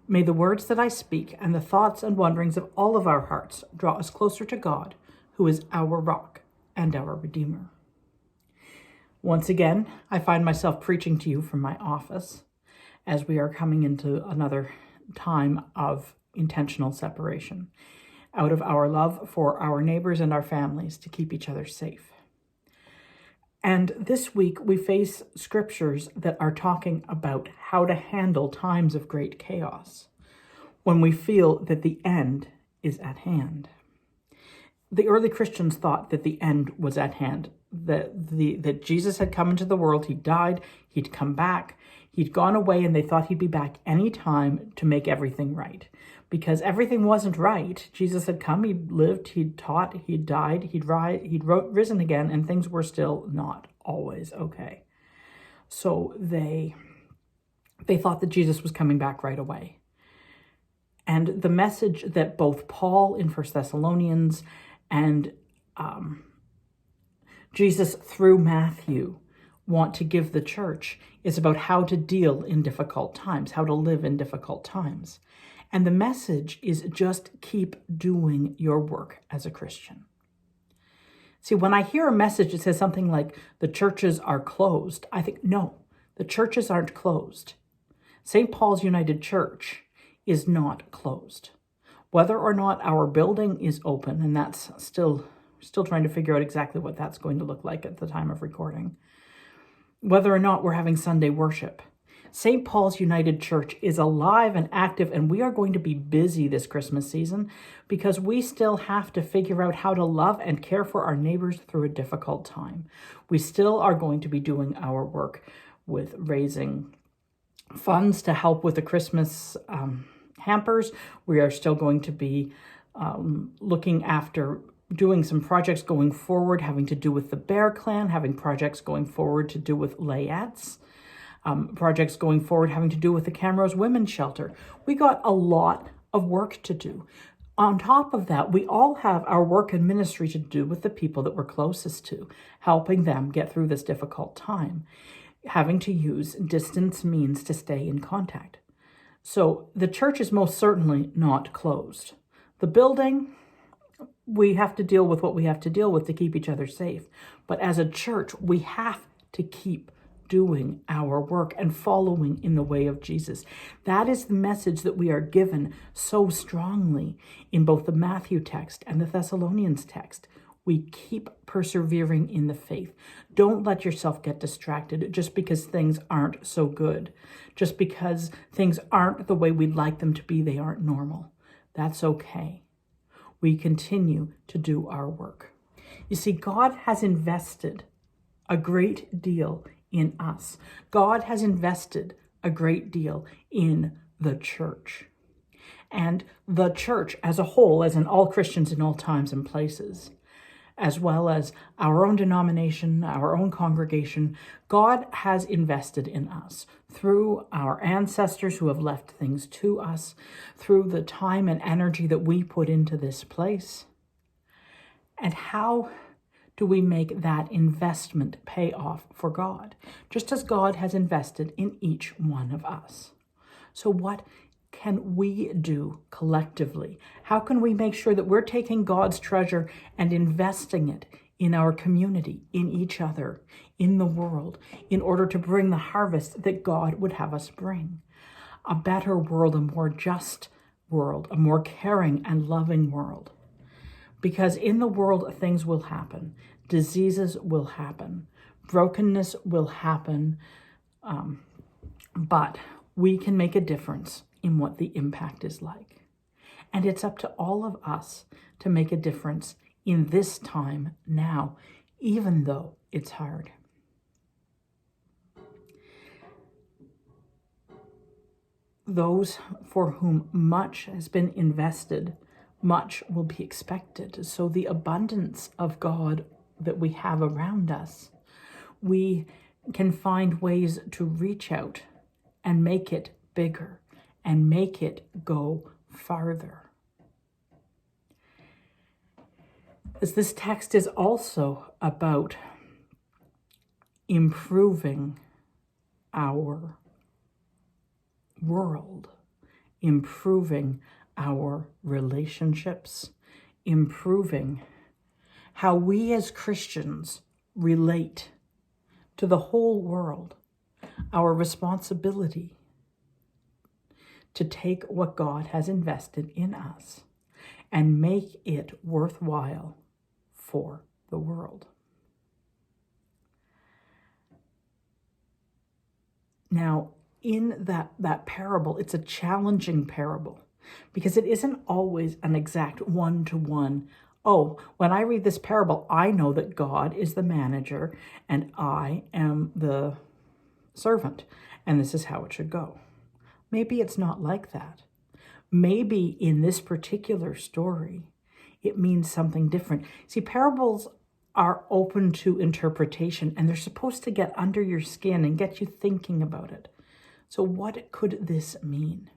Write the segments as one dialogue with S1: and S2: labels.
S1: May the words that I speak and the thoughts and wonderings of all of our hearts draw us closer to God, who is our rock and our Redeemer. Once again, I find myself preaching to you from my office as we are coming into another time of intentional separation out of our love for our neighbors and our families to keep each other safe. And this week we face scriptures that are talking about how to handle times of great chaos when we feel that the end is at hand. The early Christians thought that the end was at hand, that Jesus had come into the world, he died, he'd come back, he'd gone away, and they thought he'd be back any time to make everything right. Because everything wasn't right. Jesus had come, he'd lived, he'd taught, he'd died, he'd risen again, and things were still not always okay. So they thought that Jesus was coming back right away. And the message that both Paul in 1 Thessalonians and Jesus through Matthew want to give the church is about how to deal in difficult times, how to live in difficult times. And the message is just keep doing your work as a Christian. See, when I hear a message that says something like the churches are closed, I think, no, the churches aren't closed. St. Paul's United Church is not closed. Whether or not our building is open, and that's still trying to figure out exactly what that's going to look like at the time of recording, whether or not we're having Sunday worship, St. Paul's United Church is alive and active, and we are going to be busy this Christmas season because we still have to figure out how to love and care for our neighbors through a difficult time. We still are going to be doing our work with raising funds to help with the Christmas hampers. We are still going to be looking after doing some projects going forward having to do with the Bear Clan, having projects going forward to do with Layettes, projects going forward having to do with the Camrose Women's Shelter. We got a lot of work to do. On top of that, we all have our work and ministry to do with the people that we're closest to, helping them get through this difficult time, having to use distance means to stay in contact. So the church is most certainly not closed. The building, we have to deal with what we have to deal with to keep each other safe. But as a church, we have to keep doing our work and following in the way of Jesus. That is the message that we are given so strongly in both the Matthew text and the Thessalonians text. We keep persevering in the faith. Don't let yourself get distracted just because things aren't so good. Just because things aren't the way we'd like them to be, they aren't normal. That's okay. We continue to do our work. You see, God has invested a great deal in us. God has invested a great deal in the church. And the church as a whole, as in all Christians in all times and places, as well as our own denomination, our own congregation, God has invested in us through our ancestors who have left things to us, through the time and energy that we put into this place. And how do we make that investment pay off for God? Just as God has invested in each one of us. So what can we do collectively? How can we make sure that we're taking God's treasure and investing it in our community, in each other, in the world, in order to bring the harvest that God would have us bring? A better world, a more just world, a more caring and loving world. Because in the world, things will happen. Diseases will happen. Brokenness will happen. But we can make a difference in what the impact is like. And it's up to all of us to make a difference in this time now, even though it's hard. Those for whom much has been invested, much will be expected. So the abundance of God that we have around us, we can find ways to reach out and make it bigger and make it go farther. As this text is also about improving our world improving our relationships, improving how we as Christians relate to the whole world, our responsibility to take what God has invested in us and make it worthwhile for the world. Now, in that parable, it's a challenging parable because it isn't always an exact one-to-one. Oh, when I read this parable, I know that God is the manager and I am the servant, and this is how it should go. Maybe it's not like that. Maybe in this particular story, it means something different. See, parables are open to interpretation, and they're supposed to get under your skin and get you thinking about it. So what could this mean?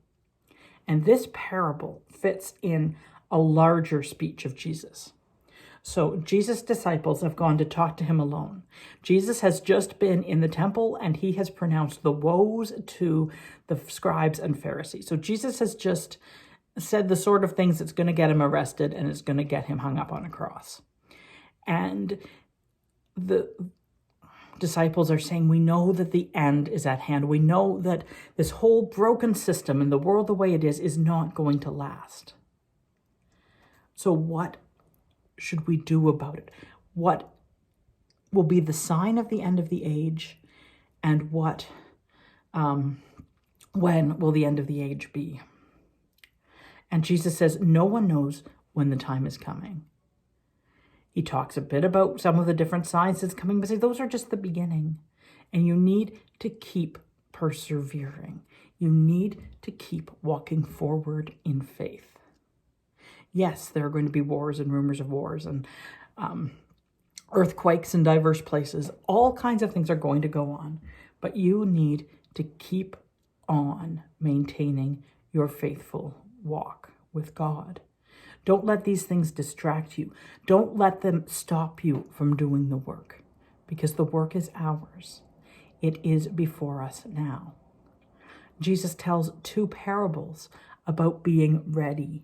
S1: And this parable fits in a larger speech of Jesus. So Jesus' disciples have gone to talk to him alone. Jesus has just been in the temple and he has pronounced the woes to the scribes and Pharisees. So Jesus has just said the sort of things that's going to get him arrested and is going to get him hung up on a cross. And the disciples are saying, we know that the end is at hand. We know that this whole broken system and the world the way it is not going to last. So what should we do about it? What will be the sign of the end of the age? And when will the end of the age be? And Jesus says, no one knows when the time is coming. He talks a bit about some of the different signs that's coming, but those are just the beginning. And you need to keep persevering. You need to keep walking forward in faith. Yes, there are going to be wars and rumors of wars and earthquakes in diverse places. All kinds of things are going to go on. But you need to keep on maintaining your faithful walk with God. Don't let these things distract you. Don't let them stop you from doing the work, because the work is ours. It is before us now. Jesus tells 2 parables about being ready,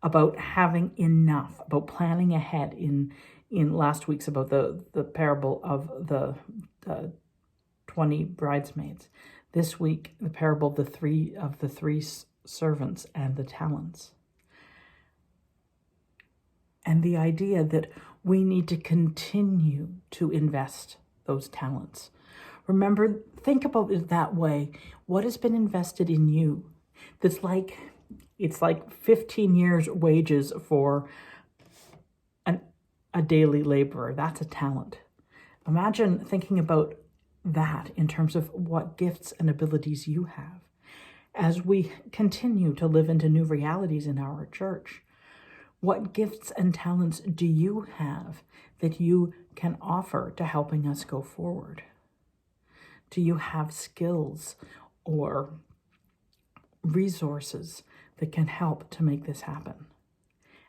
S1: about having enough, about planning ahead. In last week's about the parable of the 20 bridesmaids. This week, the parable of the three servants and the talents. And the idea that we need to continue to invest those talents. Remember, think about it that way. What has been invested in you? It's like 15 years wages for a daily laborer. That's a talent. Imagine thinking about that in terms of what gifts and abilities you have. As we continue to live into new realities in our church, what gifts and talents do you have that you can offer to helping us go forward? Do you have skills or resources that can help to make this happen?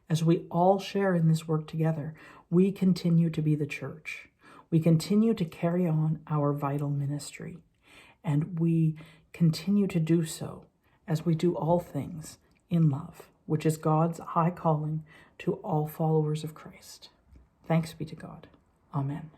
S1: As we all share in this work together, we continue to be the church. We continue to carry on our vital ministry, and we continue to do so as we do all things in love, which is God's high calling to all followers of Christ. Thanks be to God. Amen.